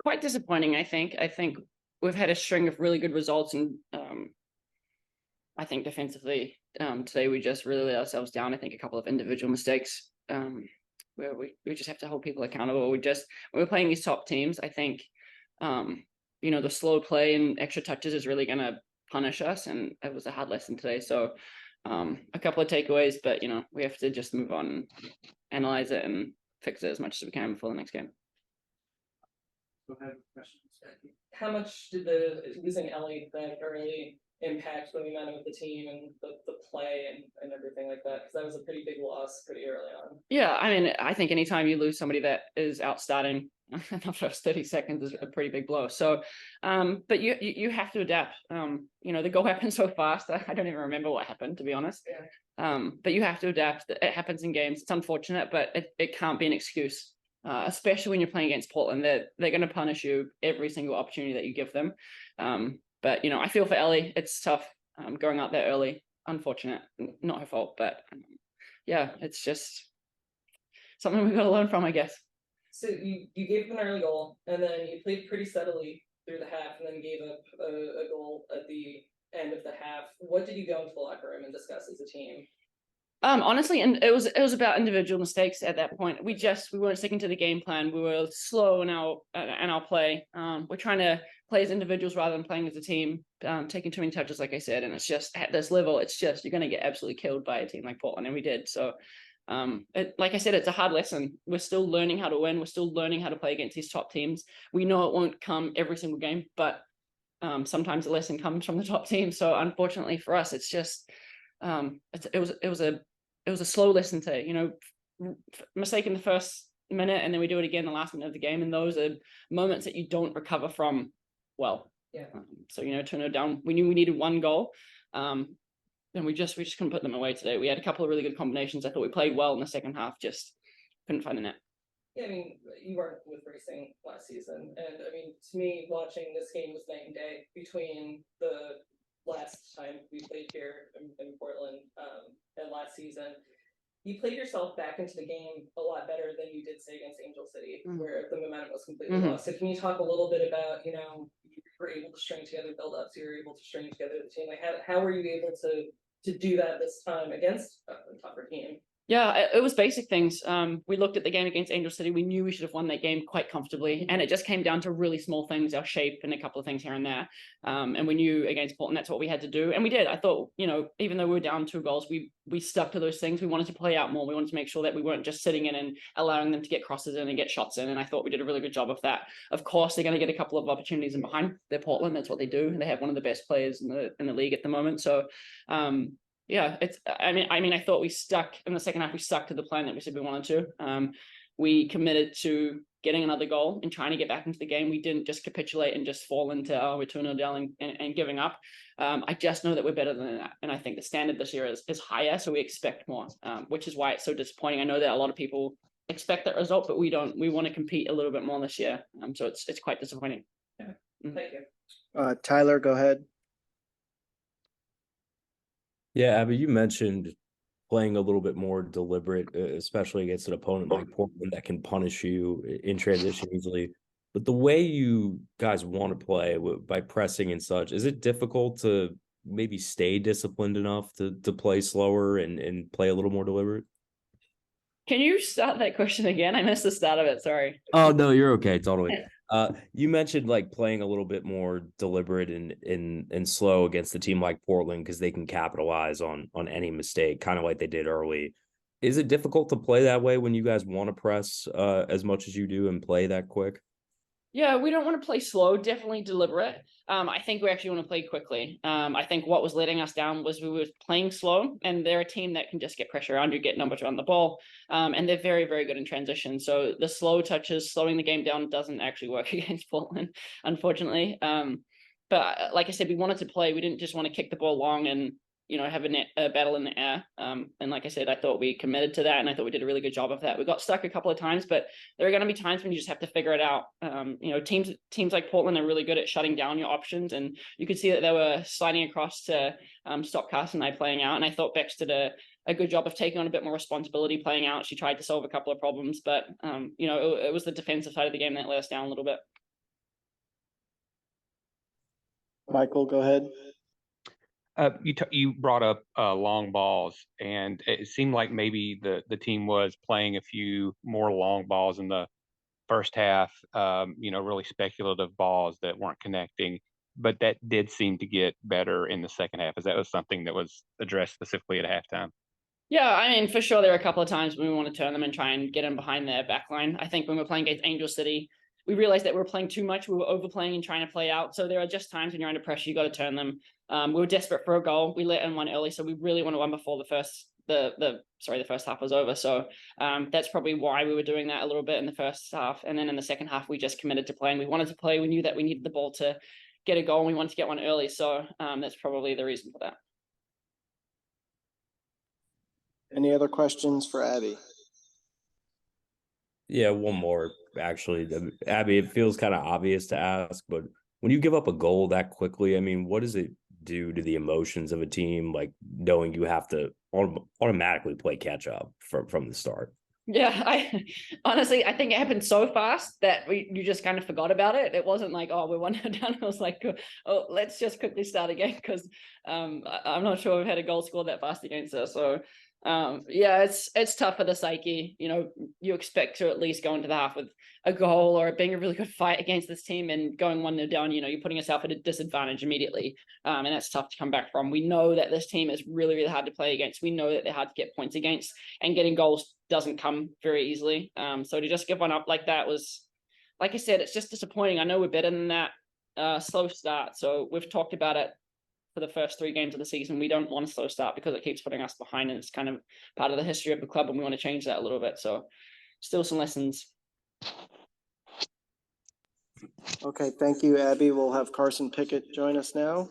Quite disappointing, I think. I think we've had a string of really good results, and I think defensively today we just really let ourselves down. I think a couple of individual mistakes where we just have to hold people accountable. When we're playing these top teams, I think the slow play and extra touches is really going to punish us, and it was a hard lesson today. So a couple of takeaways, but we have to just move on and analyze it and fix it as much as we can before the next game. How much did the losing Ellie that early impact the momentum of the team and the play and everything like that? Because that was a pretty big loss pretty early on. Yeah, I mean, I think anytime you lose somebody that is outstarting in the first 30 seconds is a pretty big blow. So, but you have to adapt. The goal happened so fast. I don't even remember what happened, to be honest. Yeah. But you have to adapt. It happens in games. It's unfortunate, but it can't be an excuse. Especially when you're playing against Portland, they're going to punish you every single opportunity that you give them. But I feel for Ellie. It's tough going out there early. Unfortunate, not her fault, but yeah, it's just something we've got to learn from, I guess. So you gave them an early goal, and then you played pretty steadily through the half, and then gave up a goal at the end of the half. What did you go into the locker room and discuss as a team? Honestly, and it was about individual mistakes at that point. We weren't sticking to the game plan. We were slow in our play. We're trying to play as individuals rather than playing as a team, taking too many touches, like I said. And it's just at this level, it's just you're going to get absolutely killed by a team like Portland, and we did. So, like I said, it's a hard lesson. We're still learning how to win. We're still learning how to play against these top teams. We know it won't come every single game, but sometimes the lesson comes from the top team. So, unfortunately for us, it's just. It was a slow lesson today, mistake in the first minute, and then we do it again the last minute of the game. And those are moments that you don't recover from well. Yeah. So, 2-0 down. We knew we needed one goal. And we just couldn't put them away today. We had a couple of really good combinations. I thought we played well in the second half, just couldn't find the net. Yeah, I mean, you weren't with Racing last season. And I mean, to me, watching this game was night and day between the last time we played here in Portland and last season. You played yourself back into the game a lot better than you did, say, against Angel City, where the momentum was completely lost. So can you talk a little bit about, you were able to string together build-ups, you were able to string together the team. Like, how were you able to do that this time against a tougher team? Yeah, it was basic things. We looked at the game against Angel City. We knew we should have won that game quite comfortably. And it just came down to really small things, our shape and a couple of things here and there. And we knew against Portland, that's what we had to do. And we did. I thought, even though we were down 2 goals, we stuck to those things. We wanted to play out more. We wanted to make sure that we weren't just sitting in and allowing them to get crosses in and get shots in. And I thought we did a really good job of that. Of course, they're going to get a couple of opportunities in behind. They're Portland. That's what they do. And they have one of the best players in the league at the moment. So, yeah, I thought we stuck in the second half. We stuck to the plan that we said we wanted to. We committed to getting another goal and trying to get back into the game. We didn't just capitulate and just fall into we're 2-0 down and giving up. I just know that we're better than that, and I think the standard this year is higher, so we expect more, which is why it's so disappointing. I know that a lot of people expect that result, but we don't. We want to compete a little bit more this year, so it's quite disappointing. Yeah. Thank you. Tyler, go ahead. Yeah, Abby, you mentioned playing a little bit more deliberate, especially against an opponent like Portland that can punish you in transition easily. But the way you guys want to play by pressing and such, is it difficult to maybe stay disciplined enough to play slower and play a little more deliberate? Can you start that question again? I missed the start of it. Sorry. Oh, no, you're okay. Totally. You mentioned like playing a little bit more deliberate and slow against a team like Portland because they can capitalize on any mistake, kind of like they did early. Is it difficult to play that way when you guys want to press as much as you do and play that quick? Yeah, we don't want to play slow, definitely deliberate. I think we actually want to play quickly. I think what was letting us down was we were playing slow, and they're a team that can just get pressure around you, get numbers around the ball, and they're very, very good in transition. So the slow touches, slowing the game down doesn't actually work against Portland, unfortunately. But like I said, we wanted to play. We didn't just want to kick the ball long and have a battle in the air. And like I said, I thought we committed to that, and I thought we did a really good job of that. We got stuck a couple of times, but there are going to be times when you just have to figure it out. Teams like Portland are really good at shutting down your options, and you could see that they were sliding across to stop Carson and I playing out. And I thought Bex did a a good job of taking on a bit more responsibility, playing out. She tried to solve a couple of problems, but it was the defensive side of the game that let us down a little bit. Michael, go ahead. You brought up long balls, and it seemed like maybe the team was playing a few more long balls in the first half, really speculative balls that weren't connecting, but that did seem to get better in the second half. Is that was something that was addressed specifically at halftime? Yeah, I mean, for sure, there are a couple of times when we want to turn them and try and get them behind their back line. I think when we're playing against Angel City, we realized that we were playing too much. We were overplaying and trying to play out. So there are just times when you're under pressure, you got to turn them. We were desperate for a goal. We let in one early, so we really want to win before the first half was over. So that's probably why we were doing that a little bit in the first half. And then in the second half, we just committed to playing. We wanted to play. We knew that we needed the ball to get a goal, and we wanted to get one early. So that's probably the reason for that. Any other questions for Abby? Yeah, one more actually. Abby, it feels kind of obvious to ask, but when you give up a goal that quickly, I mean, what does it do to the emotions of a team, like knowing you have to automatically play catch up from the start? Yeah, I honestly think it happened so fast that you just kind of forgot about it. It wasn't like, oh, we're 1-0 down. It was like, oh, let's just quickly start again, because I'm not sure we've had a goal scored that fast against us. So yeah, it's tough for the psyche. You expect to at least go into the half with a goal or being a really good fight against this team, and going 1-0 down, you're putting yourself at a disadvantage immediately. And that's tough to come back from. We know that this team is really, really hard to play against. We know that they're hard to get points against, and getting goals doesn't come very easily. So to just give one up like that was, like I said, it's just disappointing. I know we're better than that. Slow start. So we've talked about it for the first 3 games of the season. We don't want a slow start because it keeps putting us behind, and it's kind of part of the history of the club, and we want to change that a little bit. So still some lessons. Okay, thank you, Abby. We'll have Carson Pickett join us now.